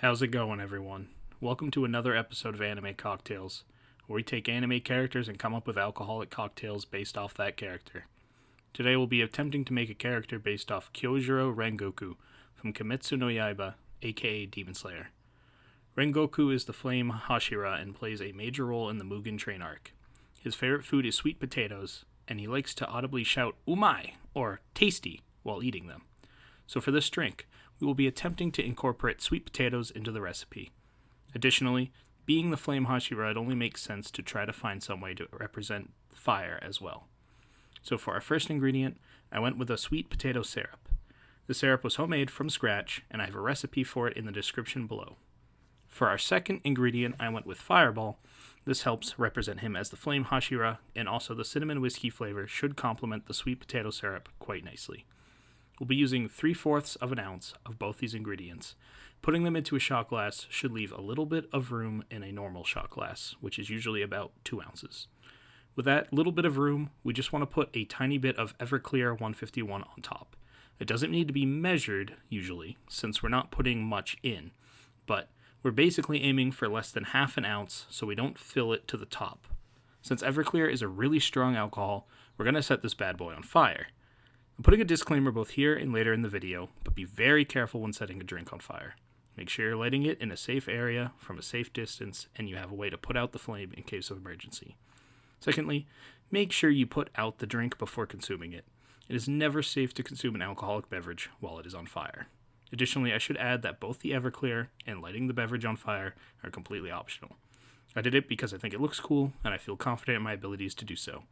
How's it going, everyone? Welcome to another episode of Anime Cocktails, where we take anime characters and come up with alcoholic cocktails based off that character. Today we'll be attempting to make a character based off Kyojuro Rengoku from Kimetsu no Yaiba, aka Demon Slayer. Rengoku is the flame Hashira and plays a major role in the Mugen Train arc. His favorite food is sweet potatoes, and he likes to audibly shout "umai" or "tasty" while eating them. So for this drink, we will be attempting to incorporate sweet potatoes into the recipe. Additionally, being the flame Hashira, it only makes sense to try to find some way to represent fire as well. So for our first ingredient, I went with a sweet potato syrup. The syrup was homemade from scratch, and I have a recipe for it in the description below. For our second ingredient, I went with Fireball. This helps represent him as the flame Hashira, and also the cinnamon whiskey flavor should complement the sweet potato syrup quite nicely. We'll be using 3/4 of an ounce of both these ingredients. Putting them into a shot glass should leave a little bit of room in a normal shot glass, which is usually about 2 ounces. With that little bit of room, we just want to put a tiny bit of Everclear 151 on top. It doesn't need to be measured, usually, since we're not putting much in, but we're basically aiming for less than half an ounce so we don't fill it to the top. Since Everclear is a really strong alcohol, we're going to set this bad boy on fire. I'm putting a disclaimer both here and later in the video, but be very careful when setting a drink on fire. Make sure you're lighting it in a safe area from a safe distance, and you have a way to put out the flame in case of emergency. Secondly, make sure you put out the drink before consuming it. It is never safe to consume an alcoholic beverage while it is on fire. Additionally, I should add that both the Everclear and lighting the beverage on fire are completely optional. I did it because I think it looks cool, and I feel confident in my abilities to do so.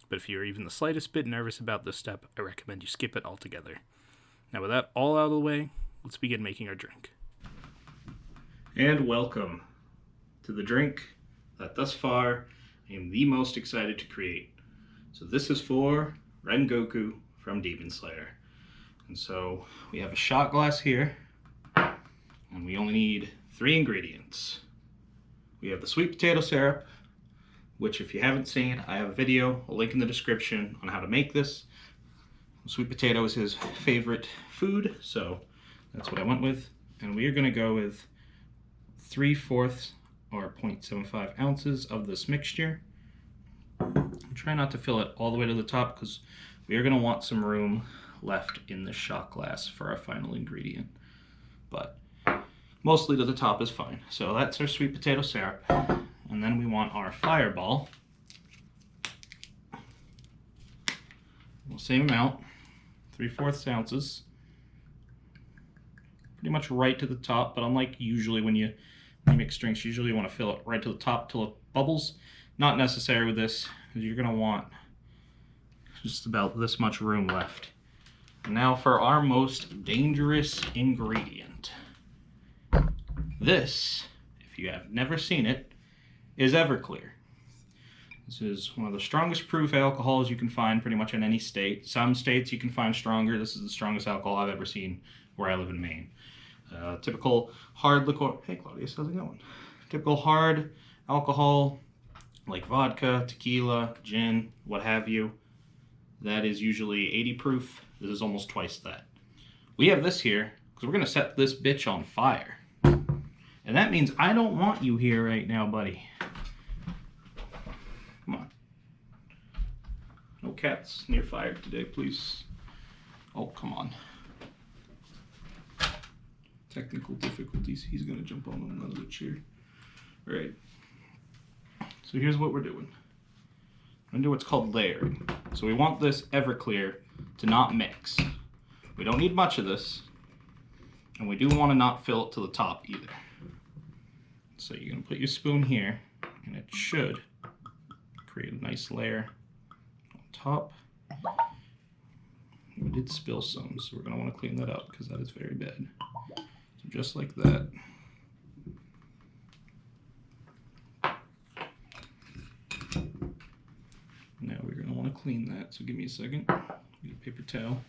But if you're even the slightest bit nervous about this step, I recommend you skip it altogether. Now with that all out of the way, let's begin making our drink. And welcome to the drink that thus far I am the most excited to create. So this is for Rengoku from Demon Slayer. And so we have a shot glass here, and we only need 3 ingredients. We have the sweet potato syrup, which if you haven't seen, I have a video, a link in the description on how to make this. Sweet potato is his favorite food, so that's what I went with. And we are going to go with 3/4 or 0.75 ounces of this mixture. Try not to fill it all the way to the top because we are going to want some room left in the shot glass for our final ingredient. But mostly to the top is fine. So that's our sweet potato syrup. And then we want our Fireball. Well, same amount, 3/4 ounces. Pretty much right to the top, but unlike usually when you mix drinks, usually you want to fill it right to the top till it bubbles. Not necessary with this, because you're going to want just about this much room left. Now for our most dangerous ingredient. This, if you have never seen it, is Everclear. This is one of the strongest proof alcohols you can find pretty much in any state. Some states you can find stronger. This is the strongest alcohol I've ever seen where I live in Maine. Typical hard liquor. Hey Claudius, how's it going? Typical hard alcohol like vodka, tequila, gin, what have you. That is usually 80 proof. This is almost twice that. We have this here because we're going to set this bitch on fire. And that means I don't want you here right now, buddy. Come on. No cats near fire today, please. Oh, come on. Technical difficulties. He's going to jump on another chair. All right. So here's what we're doing. We're going to do what's called layering. So we want this Everclear to not mix. We don't need much of this. And we do want to not fill it to the top either. So you're going to put your spoon here, and it should create a nice layer on top. We did spill some, so we're going to want to clean that up because that is very bad. So just like that. Now we're going to want to clean that, so give me a second. Get a paper towel.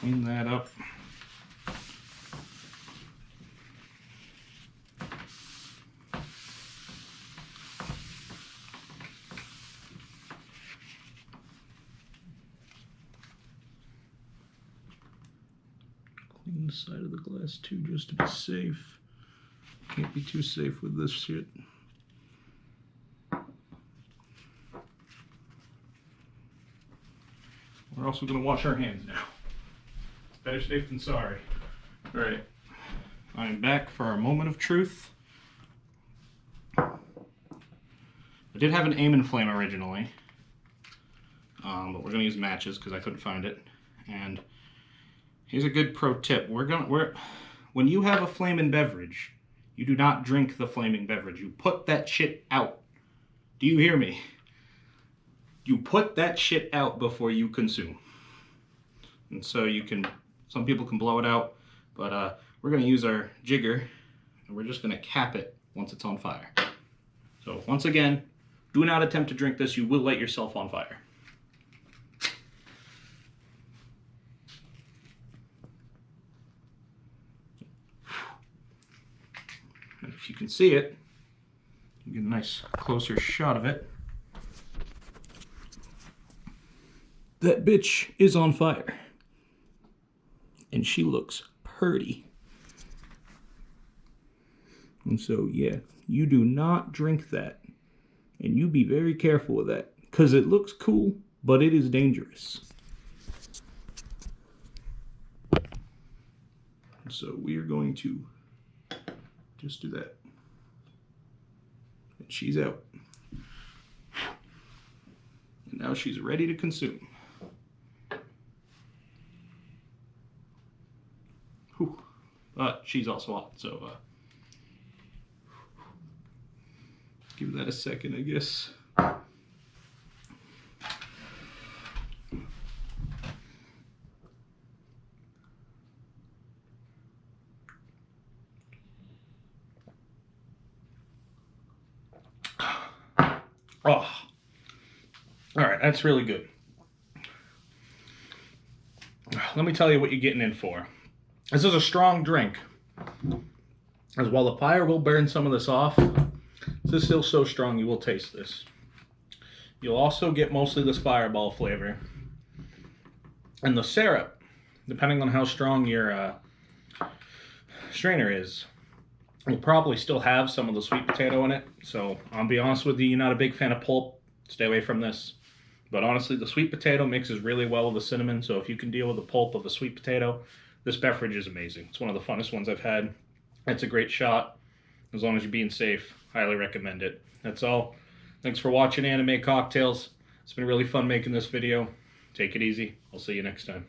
Clean that up. inside of the glass too, just to be safe. Can't be too safe with this shit. We're also going to wash our hands now. Better safe than sorry. Alright, I'm back for our moment of truth. I did have an aim and flame originally, but we're going to use matches because I couldn't find it. And here's a good pro tip. When you have a flaming beverage, you do not drink the flaming beverage. You put that shit out. Do you hear me? You put that shit out before you consume. And so some people can blow it out, but we're going to use our jigger, and we're just going to cap it once it's on fire. So once again, do not attempt to drink this. You will light yourself on fire. And if you can see it, you get a nice closer shot of it. That bitch is on fire. And she looks purty. And so, yeah, you do not drink that. And you be very careful with that. Because it looks cool, but it is dangerous. So we are going to just do that. And she's out. And now she's ready to consume. But she's also hot, so give that a second, I guess. Oh, all right, that's really good. Let me tell you what you're getting in for. This is a strong drink, as while the fire will burn some of this off, this is still so strong you will taste this. You'll also get mostly this fireball flavor. And the syrup, depending on how strong your strainer is, will probably still have some of the sweet potato in it. So I'll be honest with you, you're not a big fan of pulp, stay away from this. But honestly, the sweet potato mixes really well with the cinnamon, so if you can deal with the pulp of a sweet potato, this beverage is amazing. It's one of the funnest ones I've had. It's a great shot. As long as you're being safe, highly recommend it. That's all. Thanks for watching Anime Cocktails. It's been really fun making this video. Take it easy. I'll see you next time.